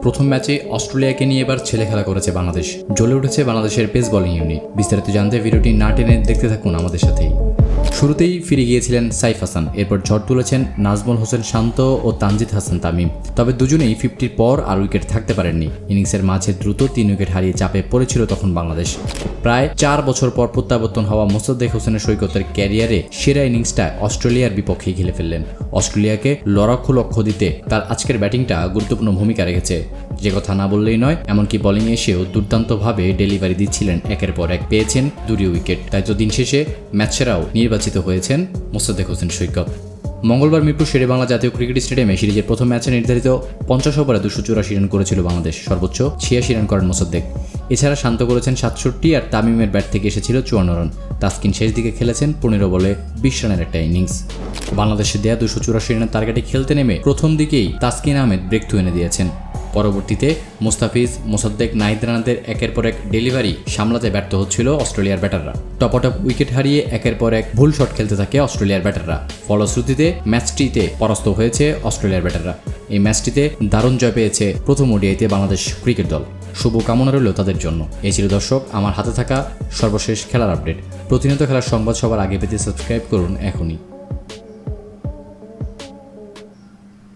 প্রথম ম্যাচে অস্ট্রেলিয়াকে নিয়ে এবার ছেলে খেলা করেছে বাংলাদেশ। জ্বলে উঠেছে বাংলাদেশের পেস বোলিং ইউনিট। বিস্তারিত জানতে ভিডিওটি না টেনে দেখতে থাকুন আমাদের সাথেই। শুরুতেই ফিরে গিয়েছিলেন সাইফ হাসান, এরপর ঝড় তুলেছেন নাজমুল হোসেন শান্ত ও তানজিদ হাসান তামিম। তবে দুজনেই 50-র পর আর উইকেট থাকতে পারেননি। ইনিংসের মাঝে দ্রুত 3 উইকেট হারিয়ে চাপে পড়েছিল তখন বাংলাদেশ। প্রায় 4 বছর পর প্রত্যাবর্তন হওয়া মোসাদ্দেক হোসেনের সৈকতের ক্যারিয়ারে সেরা ইনিংসটা অস্ট্রেলিয়ার বিপক্ষেই খেলে ফেললেন। অস্ট্রেলিয়াকে লড়াকু লক্ষ্য দিতে তার আজকের ব্যাটিংটা গুরুত্বপূর্ণ ভূমিকা রেখেছে। যে কথা না বললেই নয়, এমনকি বোলিংয়ে এসেও দুর্দান্তভাবে ডেলিভারি দিচ্ছিলেন। একের পর এক পেয়েছেন 2টি উইকেট। তাই তো দিন শেষে ম্যাচ সেরাও নির্বাচিত হয়েছেন মোসাদ্দেক হোসেন সৈকত। মঙ্গলবার মিরপুর শেরেবাংলা জাতীয় ক্রিকেট স্টেডিয়ামে সিরিজের প্রথম ম্যাচে নির্ধারিত 50 ওভারে 284 রান করেছিল বাংলাদেশ। সর্বোচ্চ 86 রান করেন মোসাদ্দেক। এছাড়া শান্ত করেছেন 67 আর তামিমের ব্যাট থেকে এসেছিল 54 রান। তাসকিন শেষ দিকে খেলেছেন 15 বলে 20 রানের একটা ইনিংস। বাংলাদেশে দেয়া 284 রানের টার্গেটে খেলতে নেমে প্রথম দিকেই তাসকিন আহমেদ ব্রেক থ্রু এনে দিয়েছেন। পরবর্তীতে মুস্তাফিজ, মোসাদ্দেক, নাহিদ রানাদের একের পর এক ডেলিভারি সামলাতে ব্যর্থ হচ্ছিল অস্ট্রেলিয়ার ব্যাটাররা। টপটপ উইকেট হারিয়ে একের পর এক ভুল শট খেলতে থাকে অস্ট্রেলিয়ার ব্যাটাররা। ফলশ্রুতিতে ম্যাচটিতে পরাস্ত হয়েছে অস্ট্রেলিয়ার ব্যাটাররা। এই ম্যাচটিতে দারুণ জয় পেয়েছে প্রথম ওডিআইতে বাংলাদেশ ক্রিকেট দল। শুভ কামনা রইল তাদের জন্য। এই ছিল দর্শক আমার হাতে থাকা সর্বশেষ খেলার আপডেট। প্রতিনিয়ত খেলার সংবাদ সবার আগে পেতে সাবস্ক্রাইব করুন এখনই।